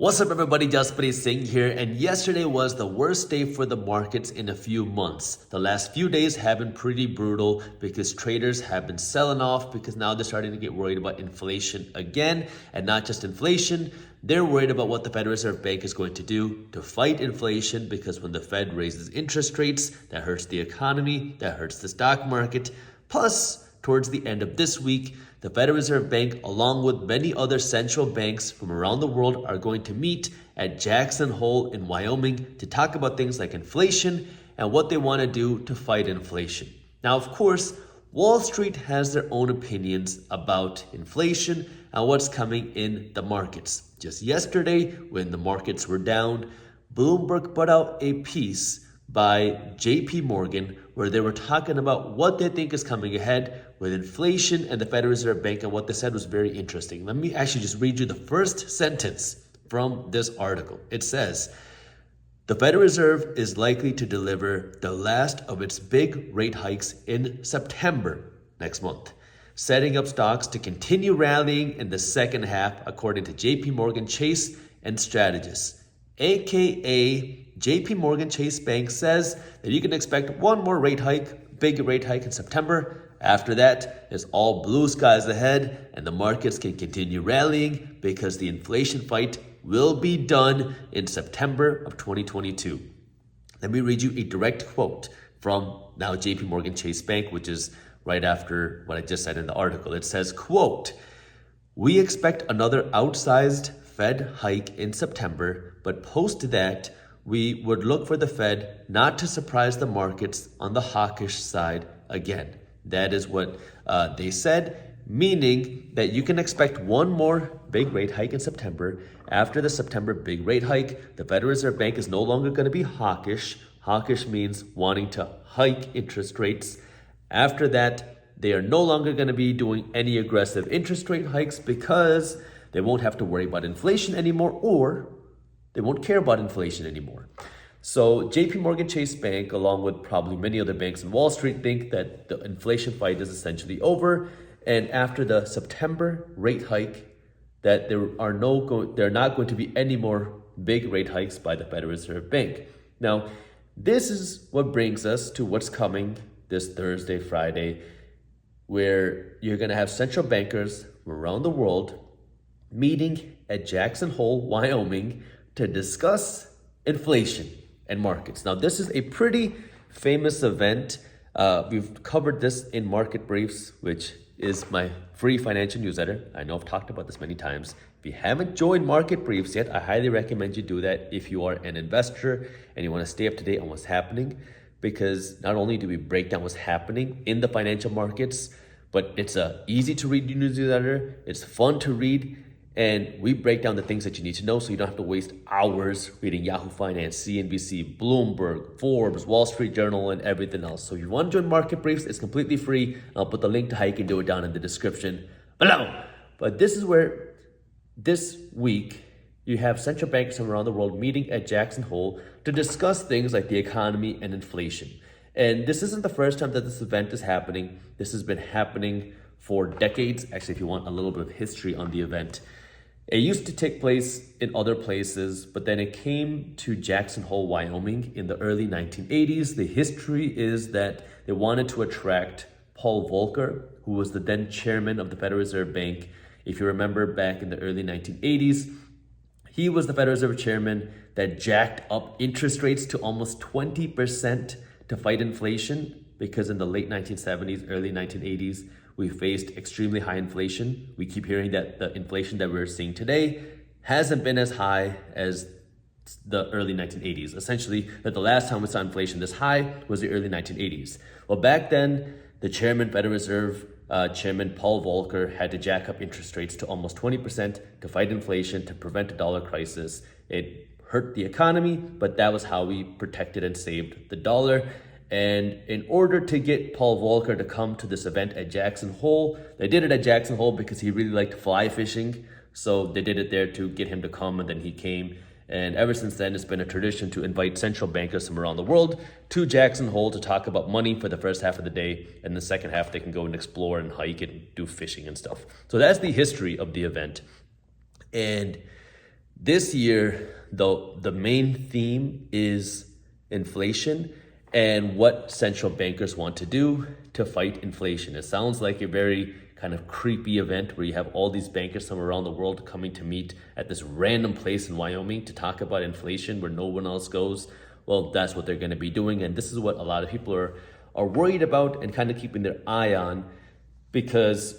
What's up, everybody? Jaspreet Singh here, and yesterday was the worst day for the markets in a few months. The last few days have been pretty brutal because traders have been selling off because now they're starting to get worried about inflation again, and not just inflation. They're worried about what the Federal Reserve Bank is going to do to fight inflation because when the Fed raises interest rates, that hurts the economy, that hurts the stock market. Plus, towards the end of this week, the Federal Reserve Bank, along with many other central banks from around the world, are going to meet at Jackson Hole in Wyoming to talk about things like inflation and what they want to do to fight inflation. Now, of course, Wall Street has their own opinions about inflation and what's coming in the markets. Just yesterday, when the markets were down, Bloomberg put out a piece by JP Morgan where they were talking about what they think is coming ahead with inflation and the Federal Reserve Bank, and what they said was very interesting. Let me actually just read you the first sentence from this article. It says, the Federal Reserve is likely to deliver the last of its big rate hikes in September next month, setting up stocks to continue rallying in the second half, according to JP Morgan Chase and strategists, aka JP Morgan Chase Bank says that you can expect one more rate hike, big rate hike in September. After that, it's all blue skies ahead and the markets can continue rallying because the inflation fight will be done in September of 2022. Let me read you a direct quote from now JP Morgan Chase Bank, which is right after what I just said in the article. It says, quote, "We expect another outsized Fed hike in September, but post that, we would look for the Fed not to surprise the markets on the hawkish side again." That is what they said, meaning that you can expect one more big rate hike in September. After the September big rate hike, the Federal Reserve Bank is no longer going to be hawkish. Hawkish means wanting to hike interest rates. After that, they are no longer going to be doing any aggressive interest rate hikes because they won't have to worry about inflation anymore, or they won't care about inflation anymore. So JP Morgan Chase Bank, along with probably many other banks in Wall Street, think that the inflation fight is essentially over. And after the September rate hike, that there are not going to be any more big rate hikes by the Federal Reserve Bank. Now, this is what brings us to what's coming this Thursday, Friday, where you're going to have central bankers from around the world meeting at Jackson Hole, Wyoming, to discuss inflation and markets. Now, this is a pretty famous event. We've covered this in Market Briefs, which is my free financial newsletter. I know I've talked about this many times. If you haven't joined Market Briefs yet, I highly recommend you do that if you are an investor and you want to stay up to date on what's happening, because not only do we break down what's happening in the financial markets, but it's a easy to read newsletter, it's fun to read, and we break down the things that you need to know so you don't have to waste hours reading Yahoo Finance, CNBC, Bloomberg, Forbes, Wall Street Journal, and everything else. So if you want to join Market Briefs, it's completely free. I'll put the link to how you can do it down in the description below. But this is where this week you have central bankers from around the world meeting at Jackson Hole to discuss things like the economy and inflation. And this isn't the first time that this event is happening. This has been happening for decades. Actually, if you want a little bit of history on the event, it used to take place in other places, but then it came to Jackson Hole, Wyoming in the early 1980s. The history is that they wanted to attract Paul Volcker, who was the then chairman of the Federal Reserve Bank. If you remember back in the early 1980s, he was the Federal Reserve chairman that jacked up interest rates to almost 20% to fight inflation, because in the late 1970s, early 1980s, we faced extremely high inflation. We keep hearing that the inflation that we're seeing today hasn't been as high as the early 1980s. Essentially, that the last time we saw inflation this high was the early 1980s. Well, back then, the chairman, Federal Reserve Chairman Paul Volcker, had to jack up interest rates to almost 20% to fight inflation, to prevent a dollar crisis. It hurt the economy, but that was how we protected and saved the dollar. And in order to get Paul Volcker to come to this event at Jackson Hole, they did it at Jackson Hole because he really liked fly fishing. So they did it there to get him to come, and then he came. And ever since then, it's been a tradition to invite central bankers from around the world to Jackson Hole to talk about money for the first half of the day. And the second half, they can go and explore and hike and do fishing and stuff. So that's the history of the event. And This year, though, the main theme is inflation and what central bankers want to do to fight inflation. It sounds like a very kind of creepy event where you have all these bankers from around the world coming to meet at this random place in Wyoming to talk about inflation where no one else goes. Well, that's what they're going to be doing. And this is what a lot of people are worried about and kind of keeping their eye on, because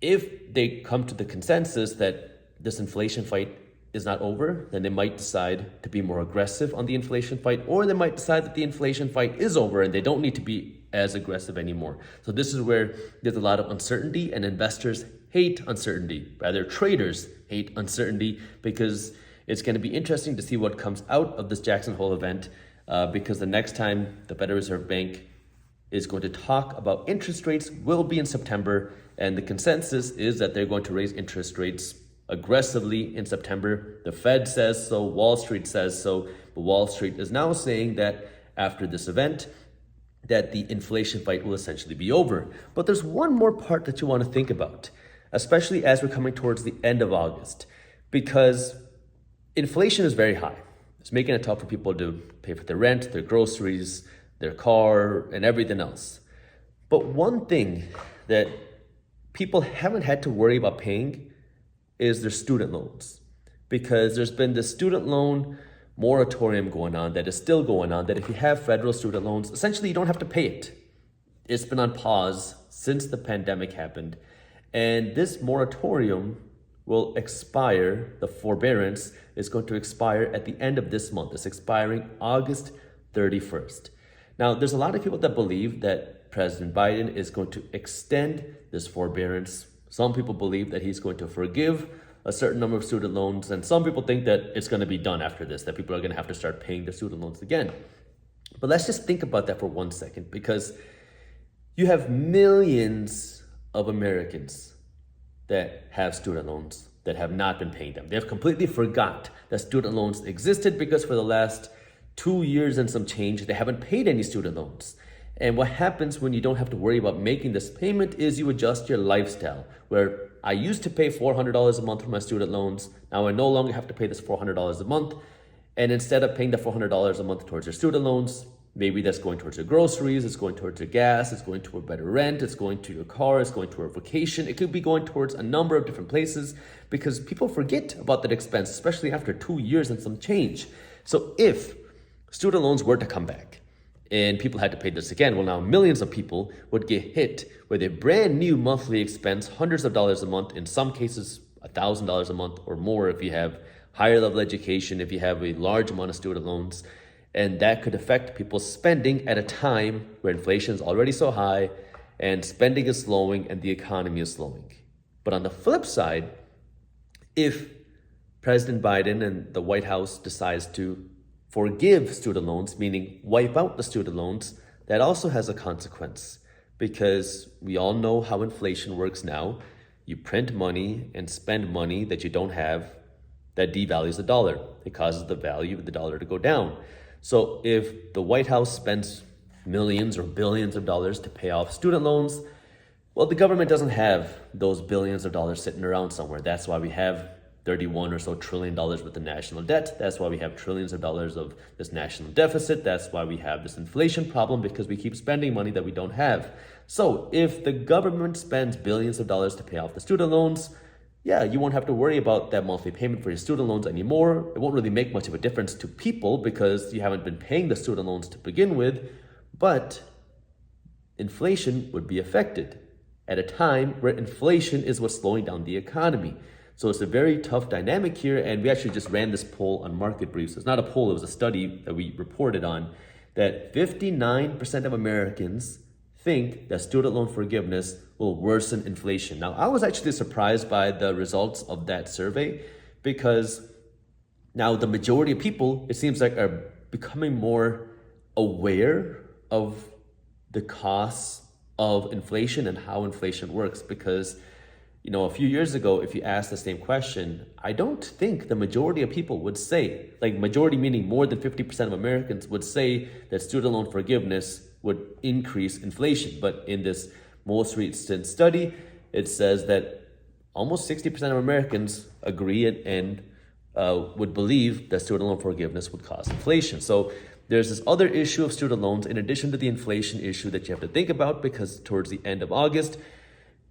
if they come to the consensus that this inflation fight is not over, then they might decide to be more aggressive on the inflation fight, or they might decide that the inflation fight is over and they don't need to be as aggressive anymore. So this is where there's a lot of uncertainty, and investors hate uncertainty. Rather, traders hate uncertainty, because it's going to be interesting to see what comes out of this Jackson Hole event, because the next time the Federal Reserve Bank is going to talk about interest rates will be in September, and the consensus is that they're going to raise interest rates aggressively in September. The Fed says so, Wall Street says so, but Wall Street is now saying that after this event, that the inflation fight will essentially be over. But there's one more part that you want to think about, especially as we're coming towards the end of August, because inflation is very high. It's making it tough for people to pay for their rent, their groceries, their car, and everything else. But one thing that people haven't had to worry about paying is their student loans, because there's been this student loan moratorium going on that is still going on, that if you have federal student loans, essentially you don't have to pay it. It's been on pause since the pandemic happened, and this moratorium will expire, the forbearance is going to expire at the end of this month. It's expiring August 31st. Now, there's a lot of people that believe that President Biden is going to extend this forbearance. Some people believe that he's going to forgive a certain number of student loans, and some people think that it's going to be done after this, that people are going to have to start paying their student loans again. But let's just think about that for 1 second, because you have millions of Americans that have student loans that have not been paying them. They've completely forgot that student loans existed, because for the last 2 years and some change, they haven't paid any student loans. And what happens when you don't have to worry about making this payment is you adjust your lifestyle, where I used to pay $400 a month for my student loans. Now I no longer have to pay this $400 a month. And instead of paying the $400 a month towards your student loans, maybe that's going towards your groceries, it's going towards your gas, it's going to a better rent, it's going to your car, it's going to a vacation. It could be going towards a number of different places, because people forget about that expense, especially after 2 years and some change. So if student loans were to come back and people had to pay this again, well, now millions of people would get hit with a brand new monthly expense, hundreds of dollars a month, in some cases $1,000 a month or more if you have higher level education, if you have a large amount of student loans. And that could affect people's spending at a time where inflation is already so high and spending is slowing and the economy is slowing. But on the flip side, if President Biden and the White House decides to forgive student loans, meaning wipe out the student loans, that also has a consequence, because we all know how inflation works now. You print money and spend money that you don't have, that devalues the dollar. It causes the value of the dollar to go down. So if the White House spends millions or billions of dollars to pay off student loans, well, the government doesn't have those billions of dollars sitting around somewhere. That's why we have $31 or so trillion with the national debt. That's why we have trillions of dollars of this national deficit. That's why we have this inflation problem, because we keep spending money that we don't have. So if the government spends billions of dollars to pay off the student loans, yeah, you won't have to worry about that monthly payment for your student loans anymore. It won't really make much of a difference to people, because you haven't been paying the student loans to begin with, but inflation would be affected at a time where inflation is what's slowing down the economy. So it's a very tough dynamic here, and we actually just ran this poll on Market Briefs. It's not a poll, it was a study that we reported on, that 59% of Americans think that student loan forgiveness will worsen inflation. Now, I was actually surprised by the results of that survey, because now the majority of people, it seems like, are becoming more aware of the costs of inflation and how inflation works. Because a few years ago, if you asked the same question, I don't think the majority of people would say, like majority meaning more than 50% of Americans would say that student loan forgiveness would increase inflation. But in this most recent study, it says that almost 60% of Americans agree and would believe that student loan forgiveness would cause inflation. So there's this other issue of student loans in addition to the inflation issue that you have to think about, because towards the end of August,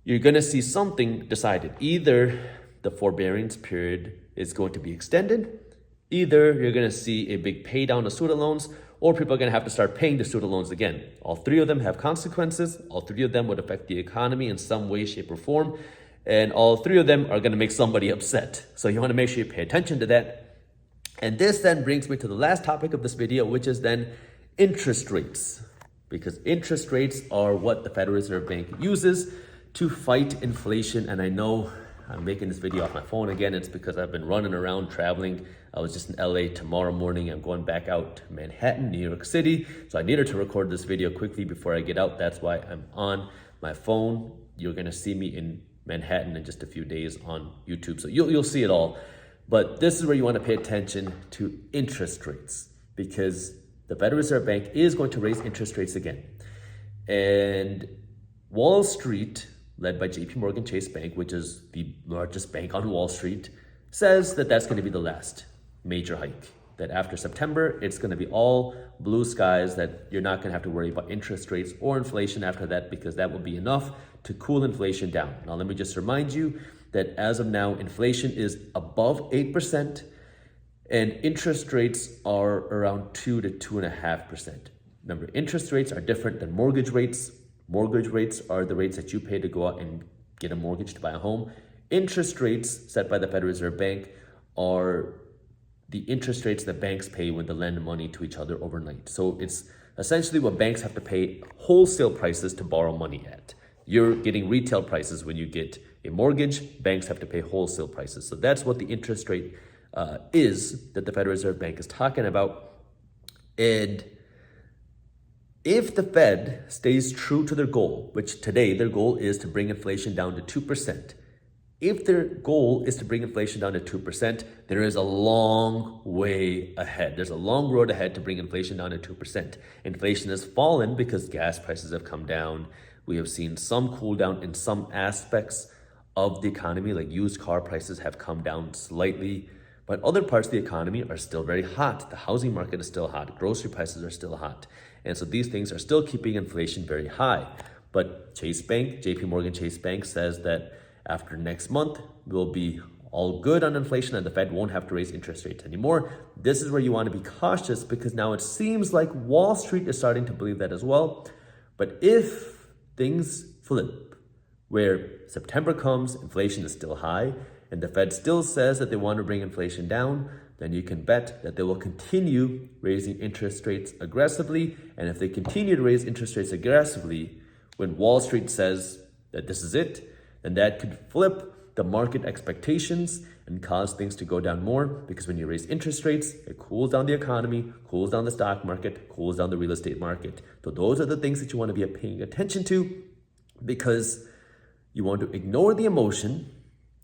you're going to see something decided. Either the forbearance period is going to be extended, either you're going to see a big pay down of student loans, or people are going to have to start paying the student loans again. All three of them have consequences. All three of them would affect the economy in some way, shape, or form. And all three of them are going to make somebody upset. So you want to make sure you pay attention to that. And this then brings me to the last topic of this video, which is then interest rates. Because interest rates are what the Federal Reserve Bank uses to fight inflation. And I know I'm making this video off my phone again. It's because I've been running around traveling. I was just in LA. Tomorrow morning, I'm going back out to Manhattan, New York City. So I needed to record this video quickly before I get out. That's why I'm on my phone. You're going to see me in Manhattan in just a few days on YouTube. So you'll see it all. But this is where you want to pay attention to interest rates, because the Federal Reserve Bank is going to raise interest rates again. And Wall Street, led by JP Morgan Chase Bank, which is the largest bank on Wall Street, says that that's going to be the last major hike. That after September, it's going to be all blue skies, that you're not going to have to worry about interest rates or inflation after that, because that will be enough to cool inflation down. Now, let me just remind you that as of now, inflation is above 8% and interest rates are around 2 to 2.5%. Remember, interest rates are different than mortgage rates. Mortgage rates are the rates that you pay to go out and get a mortgage to buy a home. Interest rates set by the Federal Reserve Bank are the interest rates that banks pay when they lend money to each other overnight. So it's essentially what banks have to pay wholesale prices to borrow money at. You're getting retail prices when you get a mortgage. Banks have to pay wholesale prices. So that's what the interest rate is that the Federal Reserve Bank is talking about. And if the Fed stays true to their goal, which today their goal is to bring inflation down to 2%, if their goal is to bring inflation down to 2%, there is a long way ahead. There's a long road ahead to bring inflation down to 2%. Inflation has fallen because gas prices have come down. We have seen some cool down in some aspects of the economy, like used car prices have come down slightly, but other parts of the economy are still very hot. The housing market is still hot. Grocery prices are still hot. And so these things are still keeping inflation very high. But Chase Bank, JP Morgan Chase Bank, says that after next month, we'll be all good on inflation and the Fed won't have to raise interest rates anymore. This is where you want to be cautious, because now it seems like Wall Street is starting to believe that as well. But if things flip, where September comes, inflation is still high, and the Fed still says that they want to bring inflation down, then you can bet that they will continue raising interest rates aggressively. And if they continue to raise interest rates aggressively, when Wall Street says that this is it, then that could flip the market expectations and cause things to go down more, because when you raise interest rates, it cools down the economy, cools down the stock market, cools down the real estate market. So those are the things that you want to be paying attention to, because you want to ignore the emotion,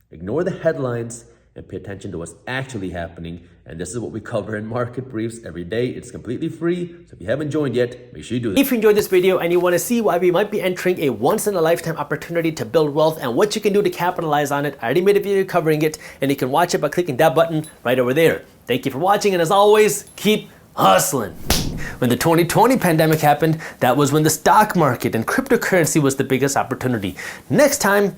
ignore the headlines, and pay attention to what's actually happening. And this is what we cover in Market Briefs every day. It's completely free. So if you haven't joined yet, make sure you do it. If you enjoyed this video and you want to see why we might be entering a once-in-a-lifetime opportunity to build wealth and what you can do to capitalize on it, I already made a video covering it, and you can watch it by clicking that button right over there. Thank you for watching, and as always, keep hustling. When the 2020 pandemic happened, that was when the stock market and cryptocurrency was the biggest opportunity. Next time,